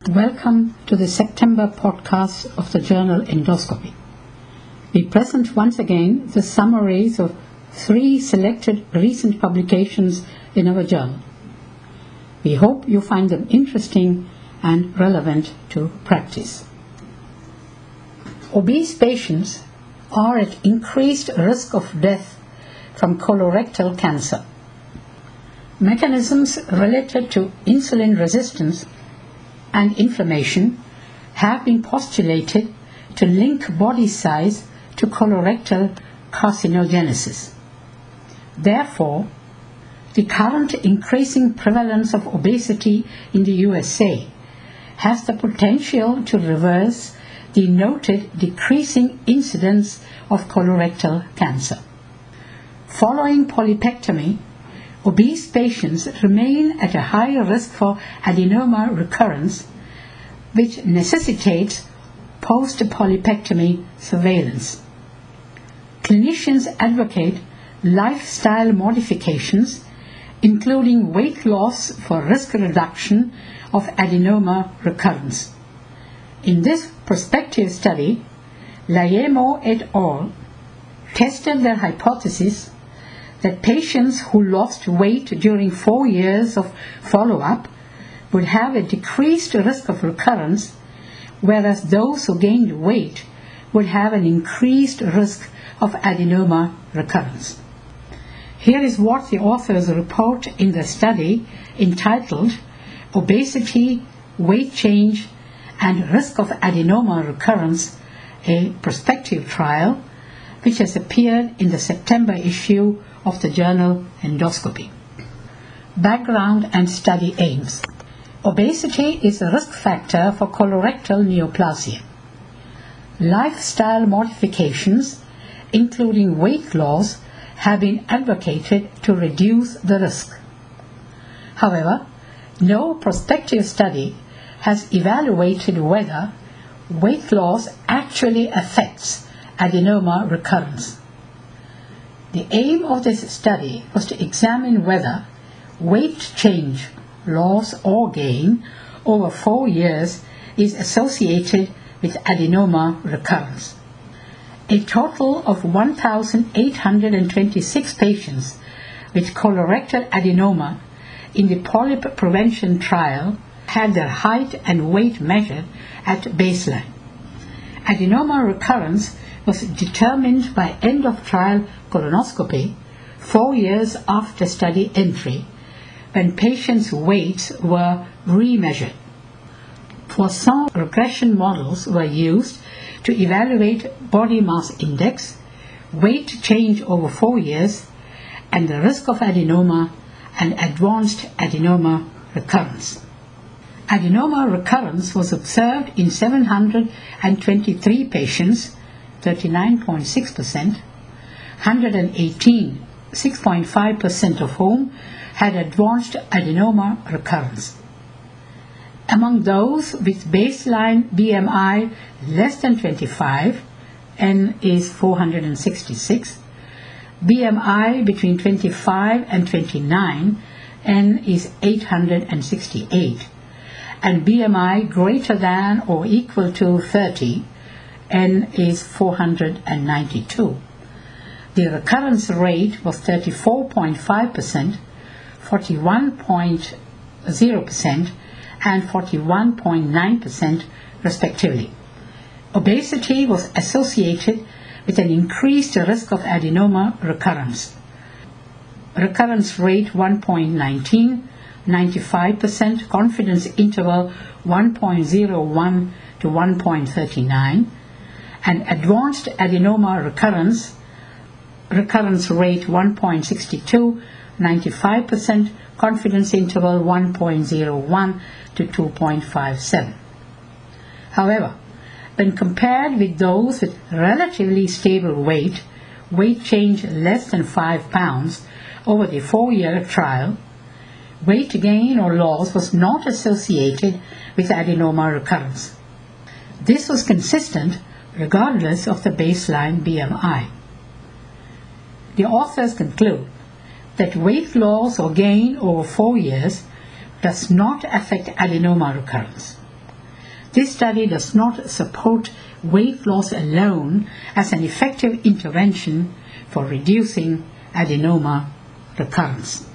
Welcome to the September podcast of the journal Endoscopy. We present once again the summaries of 3 selected recent publications in our journal. We hope you find them interesting and relevant to practice. Obese patients are at increased risk of death from colorectal cancer. Mechanisms related to insulin resistance and inflammation have been postulated to link body size to colorectal carcinogenesis. Therefore, the current increasing prevalence of obesity in the USA has the potential to reverse the noted decreasing incidence of colorectal cancer. Following polypectomy, obese patients remain at a higher risk for adenoma recurrence, which necessitates post-polypectomy surveillance. Clinicians advocate lifestyle modifications, including weight loss for risk reduction of adenoma recurrence. In this prospective study, Laiyemo et al. Tested their hypothesis that patients who lost weight during 4 years of follow-up would have a decreased risk of recurrence, whereas those who gained weight would have an increased risk of adenoma recurrence. Here is what the authors report in the study entitled Obesity, Weight Change, and Risk of Adenoma Recurrence, a prospective trial, which has appeared in the September issue of the journal Endoscopy. Background and study aims. Obesity is a risk factor for colorectal neoplasia. Lifestyle modifications, including weight loss, have been advocated to reduce the risk. However, no prospective study has evaluated whether weight loss actually affects adenoma recurrence. The aim of this study was to examine whether weight change, loss or gain, over 4 years is associated with adenoma recurrence. A total of 1,826 patients with colorectal adenoma in the polyp prevention trial had their height and weight measured at baseline. Adenoma recurrence was determined by end-of-trial colonoscopy 4 years after study entry, when patients' weights were remeasured. Poisson regression models were used to evaluate body mass index, weight change over 4 years, and the risk of adenoma and advanced adenoma recurrence. Adenoma recurrence was observed in 723 patients, 39.6%, 118, 6.5% of whom had advanced adenoma recurrence. Among those with baseline BMI less than 25, N is 466, BMI between 25 and 29, N is 868, and BMI greater than or equal to 30, N is 492. The recurrence rate was 34.5%, 41.0%, and 41.9% respectively. Obesity was associated with an increased risk of adenoma recurrence. Recurrence rate 1.19, 95%, confidence interval 1.01 to 1.39, and advanced adenoma recurrence rate 1.62, 95%, confidence interval 1.01 to 2.57. However, when compared with those with relatively stable weight change less than 5 pounds over the 4-year trial, weight gain or loss was not associated with adenoma recurrence. This was consistent regardless of the baseline BMI. The authors conclude that weight loss or gain over 4 years does not affect adenoma recurrence. This study does not support weight loss alone as an effective intervention for reducing adenoma recurrence.